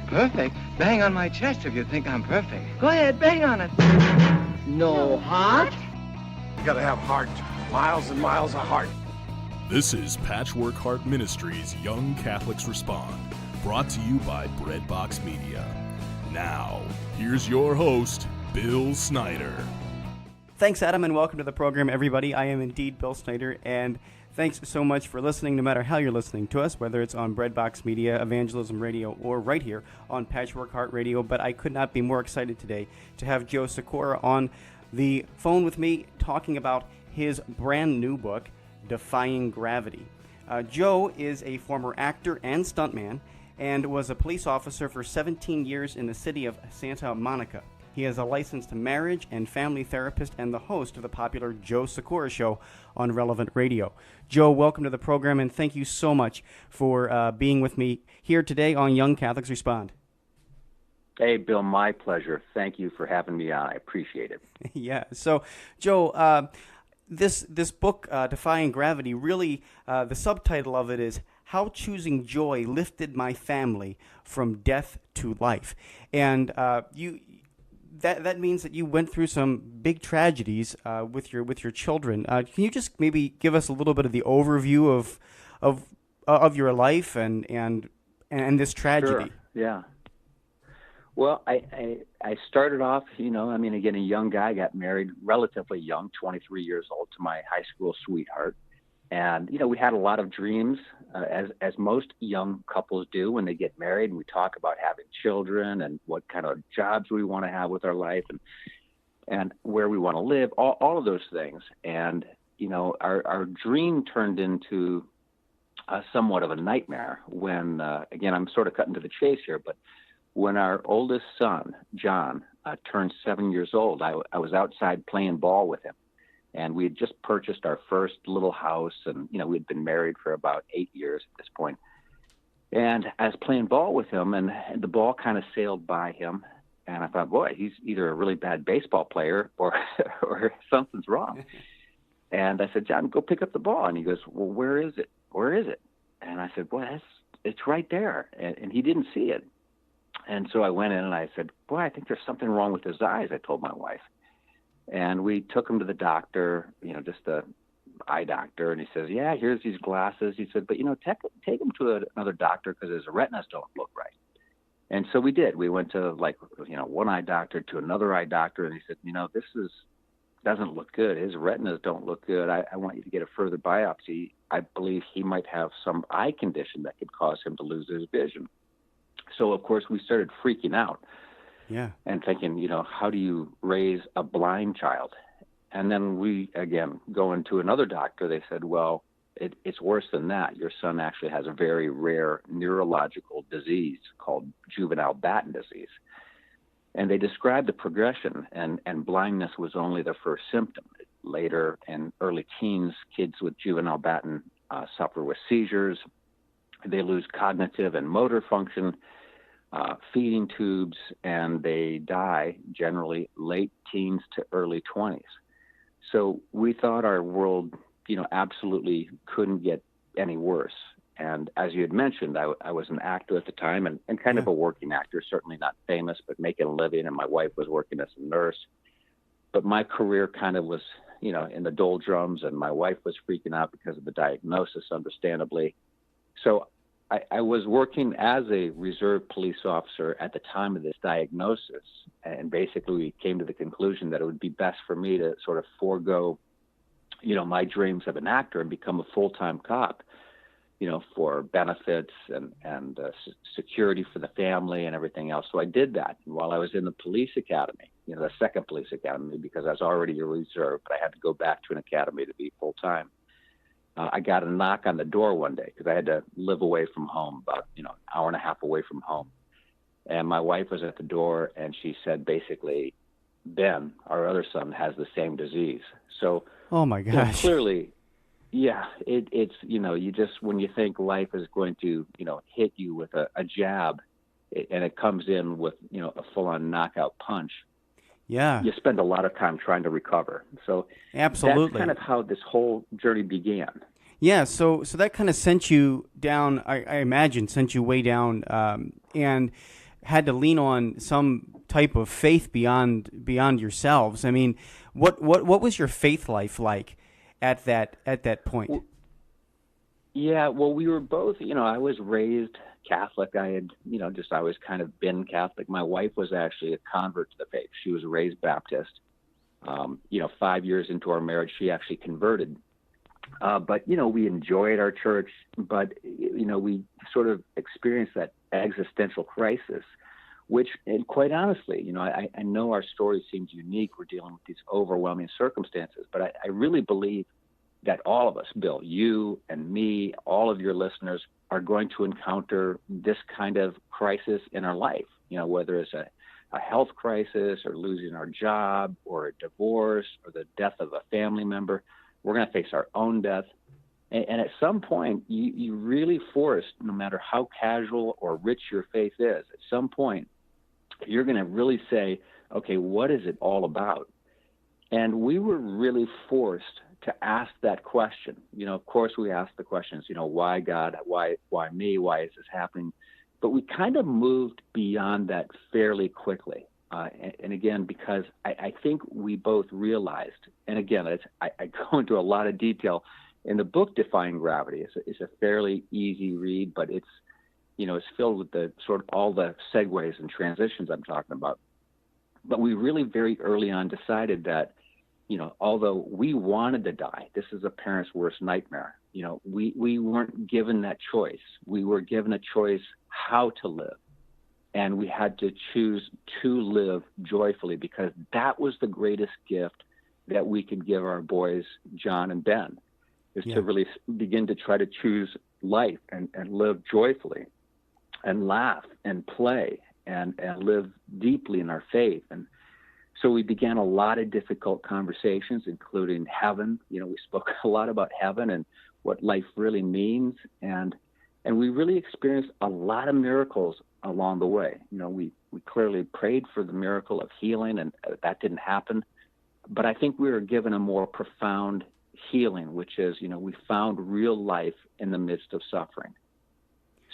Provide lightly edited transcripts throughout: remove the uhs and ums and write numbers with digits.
Perfect? Bang on my chest if you think I'm perfect. Go ahead, bang on it. No heart? You gotta have heart. Miles and miles of heart. This is Patchwork Heart Ministries' Young Catholics Respond, brought to you by Breadbox Media. Now, here's your host, Bill Snyder. Thanks, Adam, and welcome to the program, everybody. I am indeed Bill Snyder, and thanks so much for listening, no matter how you're listening to us, whether it's on Breadbox Media, Evangelism Radio, or right here on Patchwork Heart Radio. But I could not be more excited today to have Joe Sikorra on the phone with me talking about his brand new book, Defying Gravity. Joe is a former actor and stuntman and was a police officer for 17 years in the city of Santa Monica. He is a licensed marriage and family therapist and the host of the popular Joe Sikorra Show on Relevant Radio. Joe, welcome to the program, and thank you so much for being with me here today on Young Catholics Respond. Hey, Bill, my pleasure. Thank you for having me on. I appreciate it. Yeah. So, Joe, this book, Defying Gravity, really, the subtitle of it is How Choosing Joy Lifted My Family from Death to Life. And that means that you went through some big tragedies with your children. Can you just maybe give us a little bit of the overview of your life and this tragedy? Sure. Yeah. Well, I started off, again, a young guy, got married relatively young, 23 years old, to my high school sweetheart. And, we had a lot of dreams, as most young couples do when they get married. And we talk about having children and what kind of jobs we want to have with our life and where we want to live, all of those things. And, our dream turned into somewhat of a nightmare when, again, I'm sort of cutting to the chase here, but when our oldest son, John, turned 7 years old, I was outside playing ball with him. And we had just purchased our first little house, and, we'd been married for about 8 years at this point. And I was playing ball with him, and the ball kind of sailed by him. And I thought, boy, he's either a really bad baseball player or something's wrong. And I said, John, go pick up the ball. And he goes, well, where is it? Where is it? And I said, boy, it's right there. And he didn't see it. And so I went in and I said, boy, I think there's something wrong with his eyes, I told my wife. And we took him to the doctor, just the eye doctor. And he says, yeah, here's these glasses. He said, but, take him to another doctor because his retinas don't look right. And so we did. We went to one eye doctor to another eye doctor. And he said, this doesn't look good. His retinas don't look good. I want you to get a further biopsy. I believe he might have some eye condition that could cause him to lose his vision. So, of course, we started freaking out. Yeah. And thinking, how do you raise a blind child? And then we, again, go into another doctor. They said, well, it's worse than that. Your son actually has a very rare neurological disease called juvenile Batten disease. And they described the progression, and blindness was only the first symptom. Later, in early teens, kids with juvenile Batten suffer with seizures. They lose cognitive and motor function, feeding tubes, and they die generally late teens to early 20s. So we thought our world, absolutely couldn't get any worse. And as you had mentioned, I was an actor at the time and kind of a working actor, certainly not famous, but making a living. And my wife was working as a nurse. But my career kind of was, in the doldrums, and my wife was freaking out because of the diagnosis, understandably. So I was working as a reserve police officer at the time of this diagnosis, and basically we came to the conclusion that it would be best for me to sort of forego, my dreams of an actor and become a full-time cop, for benefits and security for the family and everything else. So I did that. And while I was in the police academy, the second police academy, because I was already a reserve, but I had to go back to an academy to be full-time. I got a knock on the door one day because I had to live away from home, about, an hour and a half away from home. And my wife was at the door, and she said, basically, Ben, our other son, has the same disease. So, oh my gosh, clearly, yeah, it's, you just, when you think life is going to, hit you with a jab, and it comes in with, a full-on knockout punch. Yeah. You spend a lot of time trying to recover. So absolutely, that's kind of how this whole journey began. Yeah, so that kind of sent you down, I imagine, sent you way down. And had to lean on some type of faith beyond yourselves. I mean, what was your faith life like at that point? Yeah, well, we were both, I was raised Catholic. I had, just always kind of been Catholic. My wife was actually a convert to the faith. She was raised Baptist. 5 years into our marriage, she actually converted. But, we enjoyed our church, but, we sort of experienced that existential crisis, which, and quite honestly, I know our story seems unique. We're dealing with these overwhelming circumstances, but I really believe that all of us, Bill, you and me, all of your listeners, are going to encounter this kind of crisis in our life, whether it's a health crisis or losing our job or a divorce or the death of a family member. We're going to face our own death. And at some point, you really forced, no matter how casual or rich your faith is, at some point, you're going to really say, okay, what is it all about? And we were really forced to ask that question. Of course, we asked the questions, why God, why me, why is this happening? But we kind of moved beyond that fairly quickly. And again, because I think we both realized, and again, I go into a lot of detail in the book, Defying Gravity. It's a fairly easy read, but it's filled with the sort of all the segues and transitions I'm talking about. But we really very early on decided that, although we wanted to die, this is a parent's worst nightmare. We weren't given that choice. We were given a choice how to live. And we had to choose to live joyfully, because that was the greatest gift that we could give our boys, John and Ben, is to really begin to try to choose life and live joyfully and laugh and play and live deeply in our faith. And so we began a lot of difficult conversations, including heaven. We spoke a lot about heaven and what life really means. And we really experienced a lot of miracles along the way. We clearly prayed for the miracle of healing, and that didn't happen. But I think we were given a more profound healing, which is, we found real life in the midst of suffering.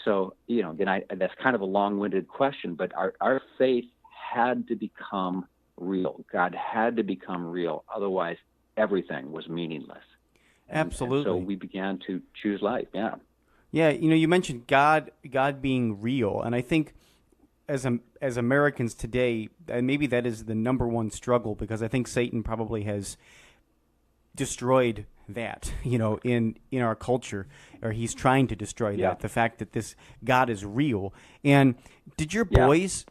So, again, that's kind of a long-winded question, but our faith had to become real. God had to become real. Otherwise, everything was meaningless. Absolutely. And so we began to choose life. Yeah. Yeah. You mentioned God being real. And I think as Americans today, and maybe that is the number one struggle, because I think Satan probably has destroyed that, in our culture, or he's trying to destroy that, the fact that this God is real. And did your boys,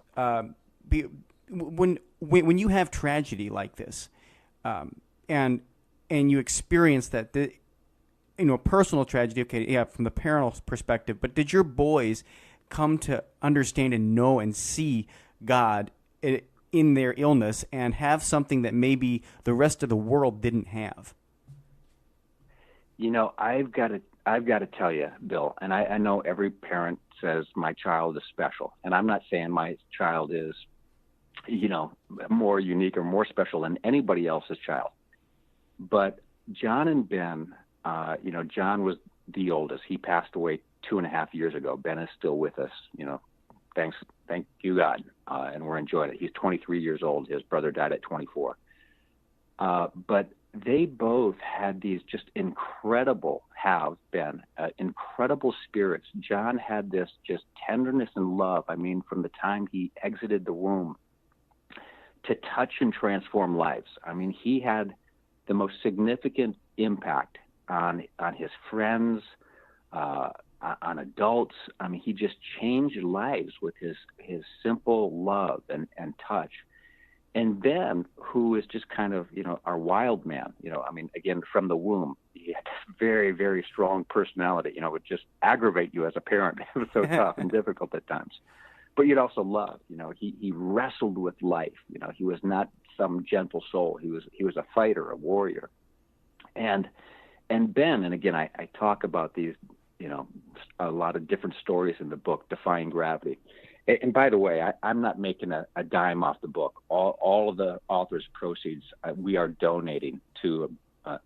when you have tragedy like this, and you experience that, personal tragedy, okay, from the parental perspective, but did your boys come to understand and know and see God in their illness and have something that maybe the rest of the world didn't have? I've got to tell you, Bill, and I know every parent says my child is special, and I'm not saying my child is, more unique or more special than anybody else's child. But John and Ben, John was the oldest. He passed away 2.5 years ago. Ben is still with us, thank you, God, and we're enjoying it. He's 23 years old. His brother died at 24. But they both had these just incredible spirits. John had this just tenderness and love. I mean, from the time he exited the womb to touch and transform lives. I mean, he had the most significant impact on his friends, on adults. I mean, he just changed lives with his simple love and touch. And Ben, who is just kind of, our wild man, again, from the womb, he had this very, very strong personality, it would just aggravate you as a parent. It was so tough and difficult at times. But you'd also love, he wrestled with life. He was not some gentle soul. He was a fighter, a warrior. And Ben, and again, I talk about these, a lot of different stories in the book, Defying Gravity. And by the way, I'm not making a dime off the book. All of the author's proceeds we are donating to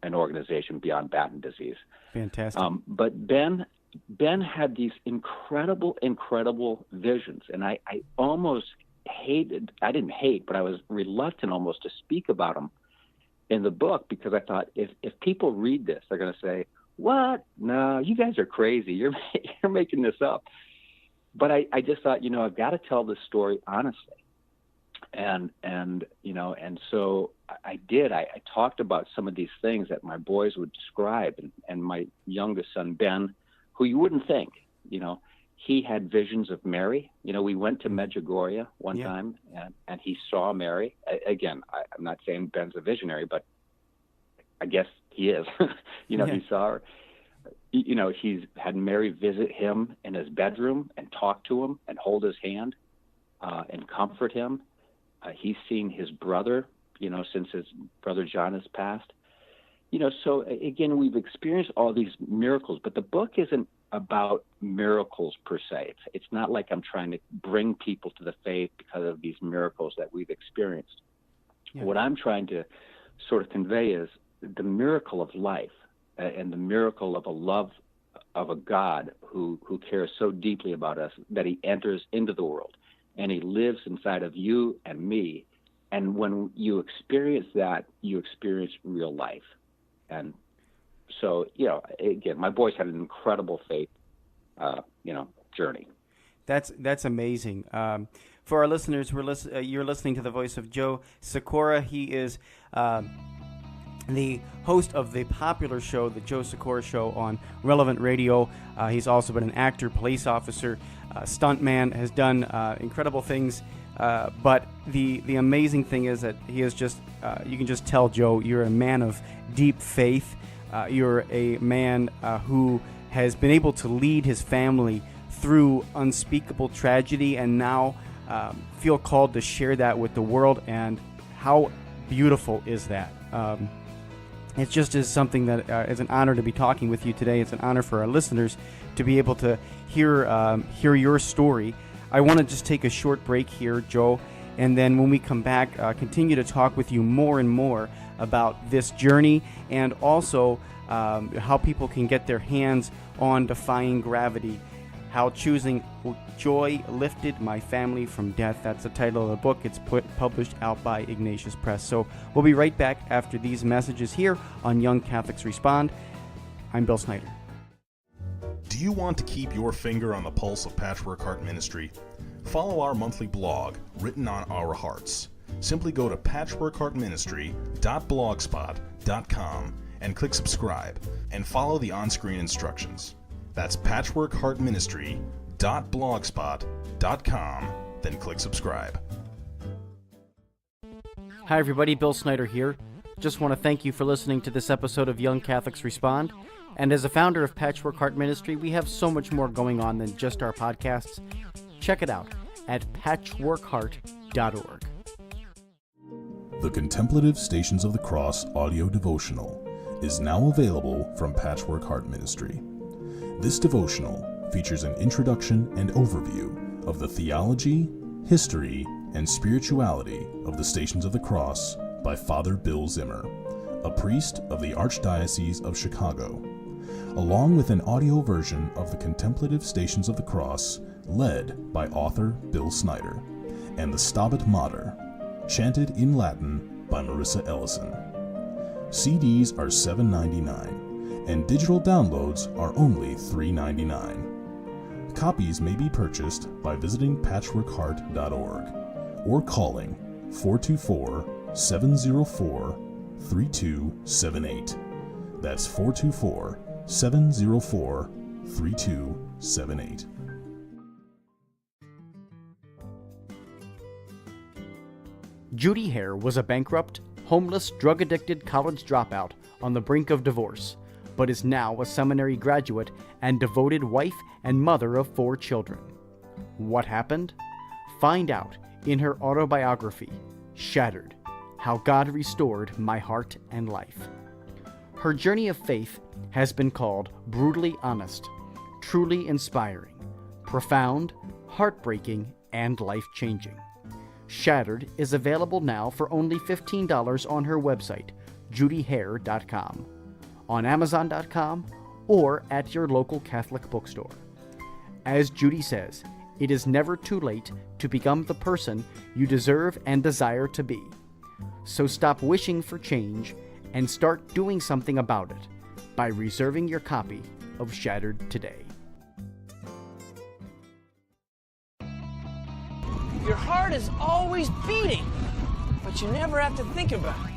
an organization beyond Batten disease. Fantastic. But Ben, Ben had these incredible visions, and I almost hated, I didn't hate, but I was reluctant almost to speak about them in the book, because I thought if people read this, they're going to say, what? No, you guys are crazy. You're making this up. But I just thought, I've got to tell this story honestly. And so I did. I talked about some of these things that my boys would describe, and my youngest son, Ben, who you wouldn't think, he had visions of Mary. We went to Medjugorje one time, and he saw Mary. Again, I'm not saying Ben's a visionary, but I guess he is. He saw her. He's had Mary visit him in his bedroom and talk to him and hold his hand and comfort him. He's seen his brother, since his brother John has passed. So again, we've experienced all these miracles, but the book isn't about miracles per se. It's not like I'm trying to bring people to the faith because of these miracles that we've experienced. Yeah. What I'm trying to sort of convey is the miracle of life and the miracle of a love of a God who cares so deeply about us that he enters into the world and he lives inside of you and me. And when you experience that, you experience real life. And so, again, my boys had an incredible faith, journey. That's amazing. For our listeners, you're listening to the voice of Joe Sikorra. He is the host of the popular show, the Joe Sikorra Show on Relevant Radio. He's also been an actor, police officer, stuntman, has done incredible things. But the amazing thing is that he is just, you can just tell, Joe, you're a man of deep faith. You're a man who has been able to lead his family through unspeakable tragedy and now feel called to share that with the world. And how beautiful is that? It just is something that is an honor to be talking with you today. It's an honor for our listeners to be able to hear your story. I want to just take a short break here, Joe, and then when we come back, continue to talk with you more and more about this journey and also how people can get their hands on Defying Gravity, how choosing joy lifted my family from death. That's the title of the book. It's published out by Ignatius Press. So we'll be right back after these messages here on Young Catholics Respond. I'm Bill Snyder. Do you want to keep your finger on the pulse of Patchwork Heart Ministry? Follow our monthly blog, Written on Our Hearts. Simply go to patchworkheartministry.blogspot.com and click subscribe, and follow the on-screen instructions. That's patchworkheartministry.blogspot.com, then click subscribe. Hi everybody, Bill Snyder here. Just want to thank you for listening to this episode of Young Catholics Respond. And as a founder of Patchwork Heart Ministry, we have so much more going on than just our podcasts. Check it out at patchworkheart.org. The Contemplative Stations of the Cross audio devotional is now available from Patchwork Heart Ministry. This devotional features an introduction and overview of the theology, history, and spirituality of the Stations of the Cross by Father Bill Zimmer, a priest of the Archdiocese of Chicago, along with an audio version of the Contemplative Stations of the Cross led by author Bill Snyder, and the Stabat Mater, chanted in Latin by Marissa Ellison. CDs are $7.99, and digital downloads are only $3.99. Copies may be purchased by visiting patchworkheart.org or calling 424-704-3278. That's 424-704-3278. Judy Hare was a bankrupt, homeless, drug-addicted college dropout on the brink of divorce, but is now a seminary graduate and devoted wife and mother of 4 children. What happened? Find out in her autobiography, Shattered: How God Restored My Heart and Life. Her journey of faith has been called brutally honest, truly inspiring, profound, heartbreaking, and life-changing. Shattered is available now for only $15 on her website, judyhare.com, on Amazon.com, or at your local Catholic bookstore. As Judy says, it is never too late to become the person you deserve and desire to be. So stop wishing for change and start doing something about it by reserving your copy of Shattered today. Your heart is always beating, but you never have to think about it.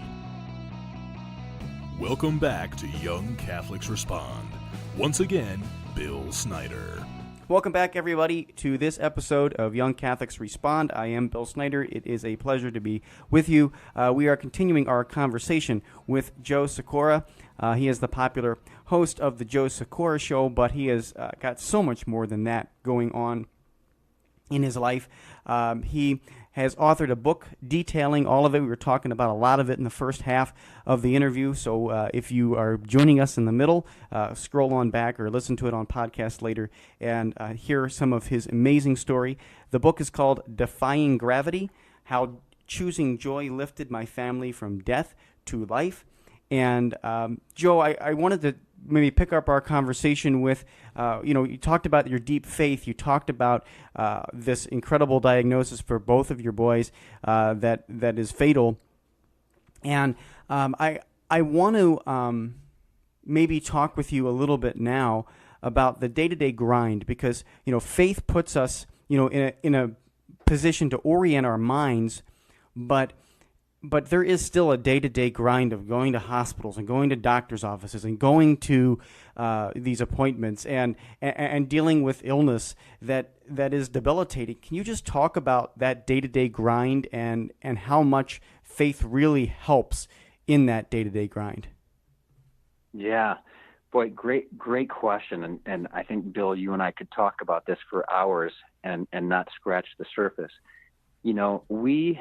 Welcome back to Young Catholics Respond. Once again, Bill Snyder. Welcome back, everybody, to this episode of Young Catholics Respond. I am Bill Snyder. It is a pleasure to be with you. We are continuing our conversation with Joe Sikorra. He is the popular host of the Joe Sikorra Show, but he has got so much more than that going on in his life. He has authored a book detailing all of it. We were talking about a lot of it in the first half of the interview, so if you are joining us in the middle, scroll on back or listen to it on podcast later and hear some of his amazing story. The book is called Defying Gravity, How Choosing Joy Lifted My Family from Death to Life. And Joe, I wanted to maybe pick up our conversation with, you talked about your deep faith. You talked about this incredible diagnosis for both of your boys that is fatal. And I want to maybe talk with you a little bit now about the day-to-day grind, because faith puts us in a position to orient our minds, but there is still a day-to-day grind of going to hospitals and going to doctor's offices and going to these appointments and dealing with illness that is debilitating. Can you just talk about that day-to-day grind and how much faith really helps in that day-to-day grind? Yeah. Boy, great question. And I think, Bill, you and I could talk about this for hours and not scratch the surface. We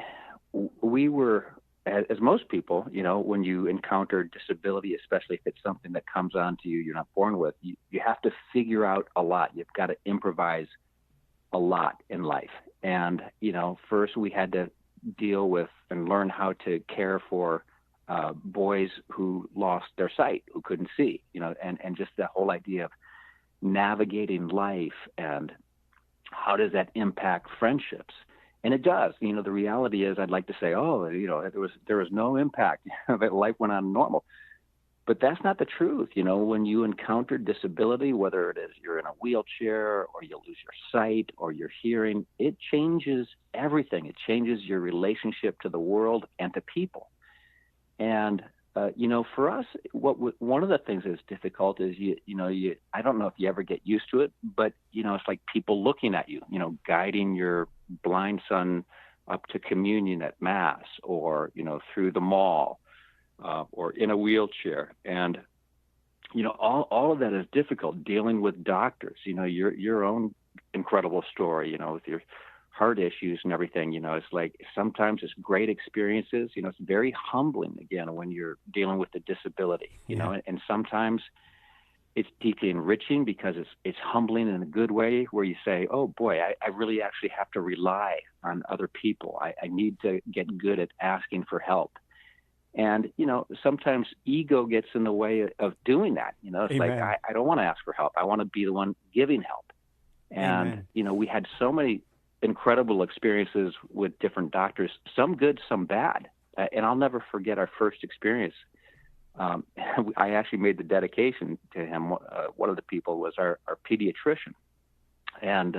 were, as most people, when you encounter disability, especially if it's something that comes on to you, you're not born with, you have to figure out a lot. You've got to improvise a lot in life. And, first we had to deal with and learn how to care for boys who lost their sight, who couldn't see, and just the whole idea of navigating life and how does that impact friendships. And it does. The reality is, I'd like to say, there was no impact. Life went on normal. But that's not the truth. When you encounter disability, whether it is you're in a wheelchair or you lose your sight or your hearing, it changes everything. It changes your relationship to the world and to people. And, for us, one of the things that's difficult is, I don't know if you ever get used to it, but, it's like people looking at you, guiding your blind son up to communion at Mass or, through the mall or in a wheelchair. And, all of that is difficult, dealing with doctors, your own incredible story, with your heart issues and everything, it's like sometimes it's great experiences, it's very humbling again when you're dealing with the disability, and sometimes it's deeply enriching because it's humbling in a good way where you say, oh boy, I really actually have to rely on other people. I need to get good at asking for help. And, sometimes ego gets in the way of doing that. It's Amen. Like, I don't want to ask for help. I want to be the one giving help. And, Amen. We had so many incredible experiences with different doctors, some good, some bad. And I'll never forget our first experience. I actually made the dedication to him. One of the people was our pediatrician. And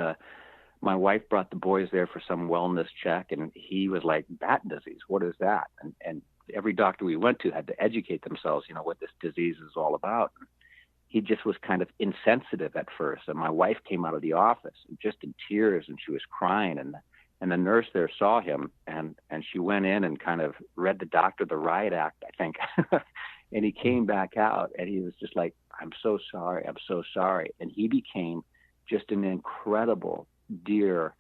my wife brought the boys there for some wellness check, and he was like, bat disease, what is that? And every doctor we went to had to educate themselves, what this disease is all about. He just was kind of insensitive at first. And my wife came out of the office just in tears, and she was crying. And the nurse there saw him, and she went in and kind of read the doctor the riot act, I think. And he came back out, and he was just like, I'm so sorry. I'm so sorry. And he became just an incredible, dear,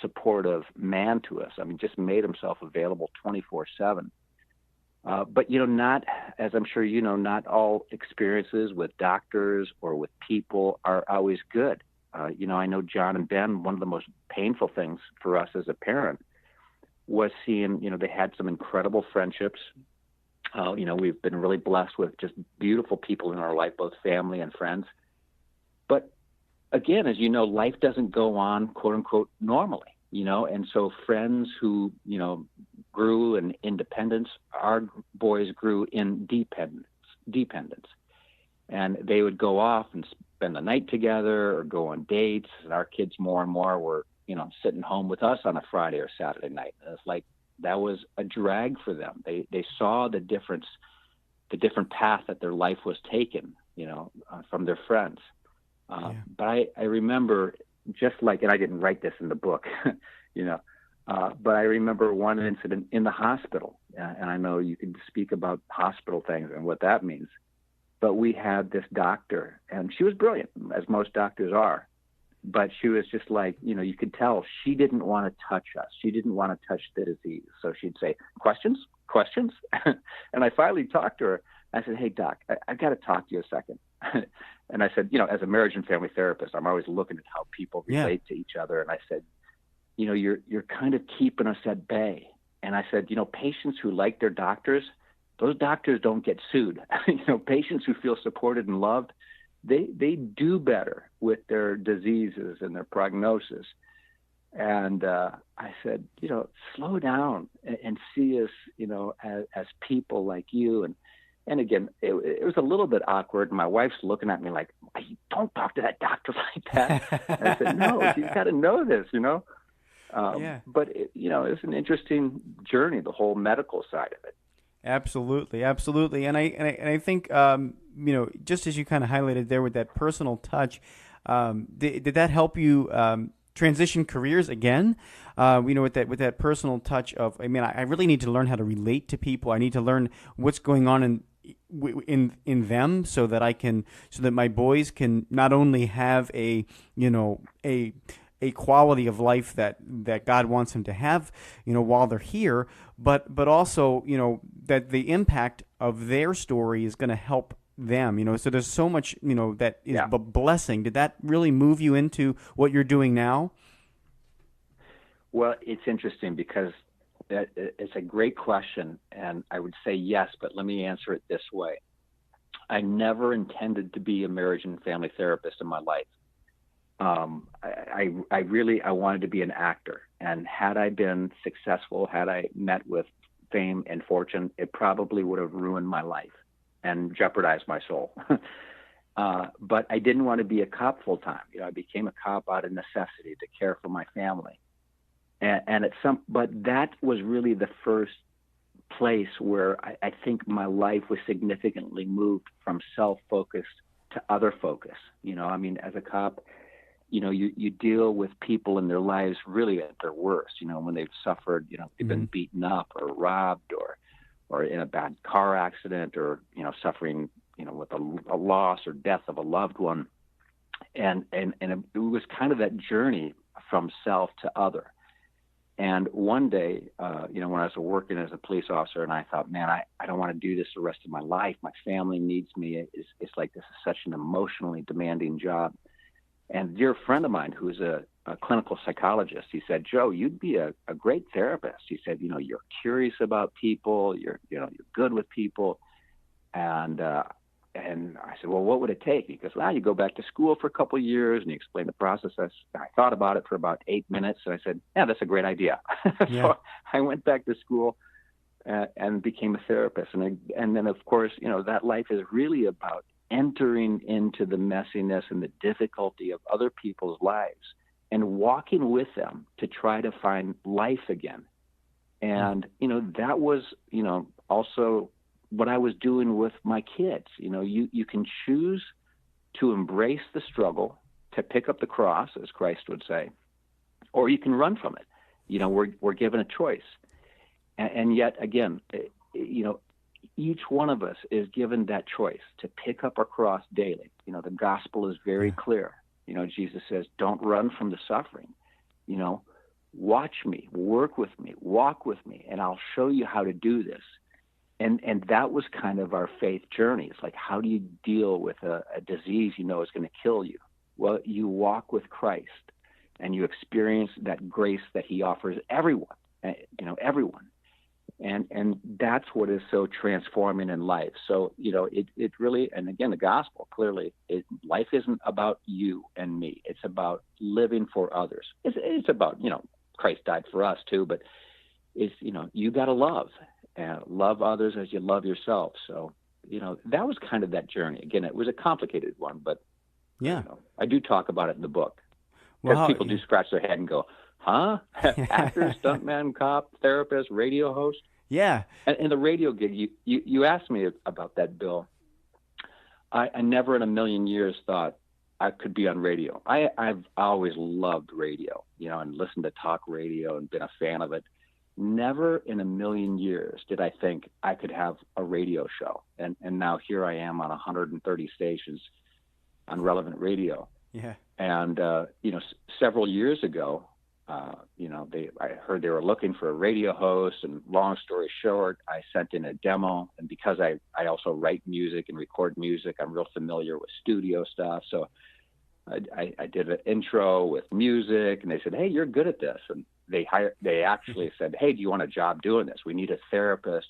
supportive man to us. I mean, just made himself available 24/7. But, not, as I'm sure not all experiences with doctors or with people are always good. I know John and Ben, one of the most painful things for us as a parent was seeing, they had some incredible friendships We've been really blessed with just beautiful people in our life, both family and friends. But again, as you know, life doesn't go on, quote unquote, normally, and so friends who, grew in independence, our boys grew in dependence. And they would go off and spend the night together or go on dates. And our kids more and more were, sitting home with us on a Friday or Saturday night. And it's like that was a drag for them. They saw the different path that their life was taken, from their friends. But I remember and I didn't write this in the book, but I remember one incident in the hospital. And I know you can speak about hospital things and what that means. But we had this doctor, and she was brilliant, as most doctors are. But she was just like, you could tell she didn't want to touch us. She didn't want to touch the disease. So she'd say, questions? And I finally talked to her. I said, hey, doc, I got to talk to you a second. And I said, as a marriage and family therapist, I'm always looking at how people relate to each other. And I said, you're kind of keeping us at bay. And I said, patients who like their doctors, those doctors don't get sued. Patients who feel supported and loved, they do better with their diseases and their prognosis. And I said, slow down and see us, as people like you. And again, it was a little bit awkward. My wife's looking at me like, don't talk to that doctor like that. And I said, no, you've got to know this, But, it's an interesting journey, the whole medical side of it. Absolutely. And I think, just as you kind of highlighted there with that personal touch, did that help you transition careers again? With that personal touch of, I really need to learn how to relate to people. I need to learn what's going on in them so that my boys can not only have a quality of life that God wants them to have, while they're here, but also, that the impact of their story is going to help them, so there's so much, that is a blessing. Did that really move you into what you're doing now? Well, it's interesting because it's a great question, and I would say yes, but let me answer it this way. I never intended to be a marriage and family therapist in my life. I wanted to be an actor, and had I been successful, had I met with fame and fortune, it probably would have ruined my life and jeopardized my soul. But I didn't want to be a cop full time. I became a cop out of necessity to care for my family. But that was really the first place where I think my life was significantly moved from self-focus to other focus. As a cop, you deal with people in their lives really at their worst, when they've suffered, they've been beaten up or robbed or in a bad car accident or, suffering, with a loss or death of a loved one. And it was kind of that journey from self to other. And one day, when I was working as a police officer, and I thought, man, I don't want to do this the rest of my life. My family needs me. It's like this is such an emotionally demanding job. And a dear friend of mine who's a clinical psychologist, he said, Joe, you'd be a great therapist. He said, you're curious about people. You're good with people. And I said, well, what would it take? He goes, well, you go back to school for a couple of years, and he explained the process. I thought about it for about 8 minutes, and I said, yeah, that's a great idea. So I went back to school and became a therapist. And then, of course, that life is really about entering into the messiness and the difficulty of other people's lives and walking with them to try to find life again. And, that was, also what I was doing with my kids. You can choose to embrace the struggle, to pick up the cross, as Christ would say, or you can run from it. We're given a choice. And yet, again, each one of us is given that choice to pick up our cross daily. The gospel is very clear. Jesus says, don't run from the suffering. Watch me, work with me, walk with me, and I'll show you how to do this. And that was kind of our faith journey. It's like, how do you deal with a disease is going to kill you? Well, you walk with Christ, and you experience that grace that he offers everyone, everyone. And that's what is so transforming in life. So, it really, and again, the gospel, clearly, life isn't about you and me. It's about living for others. It's about, Christ died for us too, but it's, you got to love and love others as you love yourself. So, that was kind of that journey. Again, it was a complicated one, but yeah, I do talk about it in the book. Because people do scratch their head and go, huh? Actor, stuntman, cop, therapist, radio host? Yeah. And the radio gig, you asked me about that, Bill. I never in a million years thought I could be on radio. I've always loved radio, and listened to talk radio and been a fan of it. Never in a million years did I think I could have a radio show. And now here I am on 130 stations on relevant radio. Yeah. And, several years ago, I heard they were looking for a radio host, and long story short, I sent in a demo. And because I also write music and record music, I'm real familiar with studio stuff. So I did an intro with music, and they said, hey, you're good at this. And they actually said, hey, do you want a job doing this? We need a therapist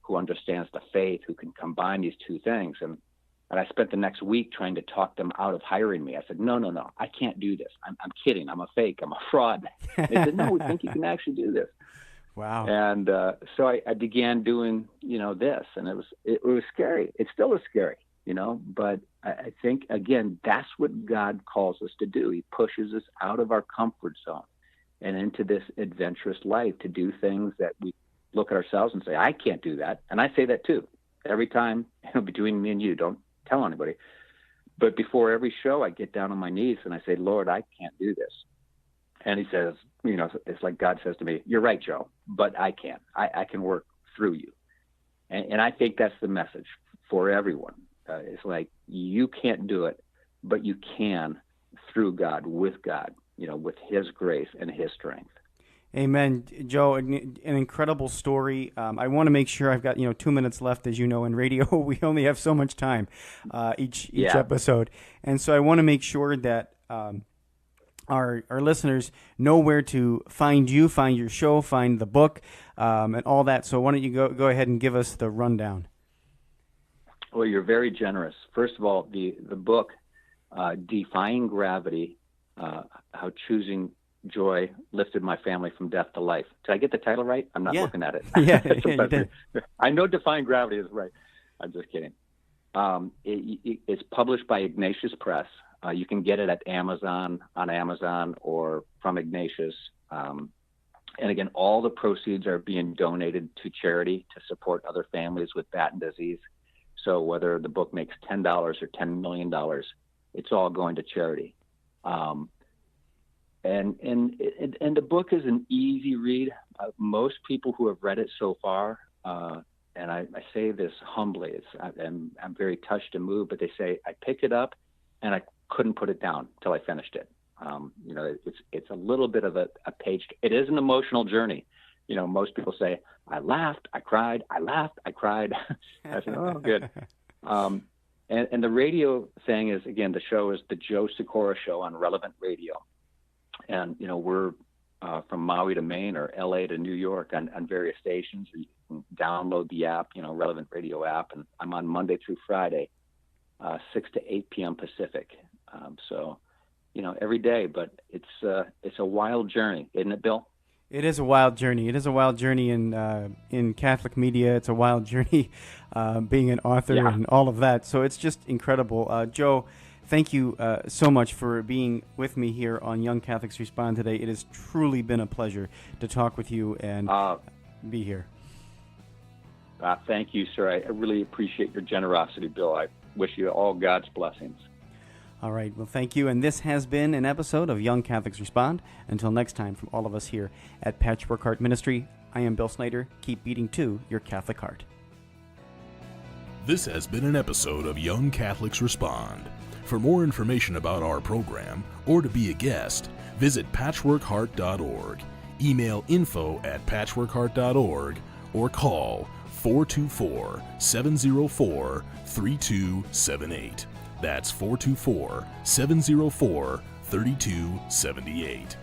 who understands the faith, who can combine these two things. And I spent the next week trying to talk them out of hiring me. I said, no, I can't do this. I'm kidding. I'm a fake. I'm a fraud. They said, no, we think you can actually do this. Wow. And so I began doing, this, and it was scary. It still is scary, but I think, again, that's what God calls us to do. He pushes us out of our comfort zone and into this adventurous life to do things that we look at ourselves and say, I can't do that. And I say that too. Every time, between me and you, don't tell anybody. But before every show, I get down on my knees and I say, Lord, I can't do this. And he says, it's like God says to me, you're right, Joe, but I can. I can work through you. And I think that's the message for everyone. It's like, you can't do it, but you can through God, with his grace and his strength. Amen. Joe, an incredible story. I want to make sure I've got 2 minutes left. As you know, in radio, we only have so much time each episode. And so I want to make sure that our listeners know where to find you, find your show, find the book, and all that. So why don't you go ahead and give us the rundown? Well, you're very generous. First of all, the book, Defying Gravity, How Choosing Joy Lifted My Family from Death to Life. Did I get the title right? I'm not looking at it. Yeah, you did. I know Defying Gravity is right. I'm just kidding. It's published by Ignatius Press. You can get it at Amazon, or from Ignatius. And again, all the proceeds are being donated to charity to support other families with Batten disease. So whether the book makes $10 or $10 million, it's all going to charity. And the book is an easy read. Most people who have read it so far, and I say this humbly, I'm very touched and moved, but they say, I picked it up and I couldn't put it down till I finished it. It's a little bit of a page. It is an emotional journey. Most people say, I laughed, I cried, I laughed, I cried. I said, oh, good. And the radio thing is, again, the show is the Joe Sikorra Show on Relevant Radio. And, we're from Maui to Maine or LA to New York on various stations. You can download the app, Relevant Radio app. And I'm on Monday through Friday, 6 to 8 p.m. Pacific. So, every day, but it's a wild journey, isn't it, Bill? It is a wild journey. It is a wild journey in Catholic media. It's a wild journey being an author and all of that. So it's just incredible. Joe, thank you so much for being with me here on Young Catholics Respond today. It has truly been a pleasure to talk with you and be here. Thank you, sir. I really appreciate your generosity, Bill. I wish you all God's blessings. All right. Well, thank you. And this has been an episode of Young Catholics Respond. Until next time, from all of us here at Patchwork Heart Ministry, I am Bill Snyder. Keep beating to your Catholic heart. This has been an episode of Young Catholics Respond. For more information about our program or to be a guest, visit patchworkheart.org, email info@patchworkheart.org, or call 424-704-3278. That's 424-704-3278.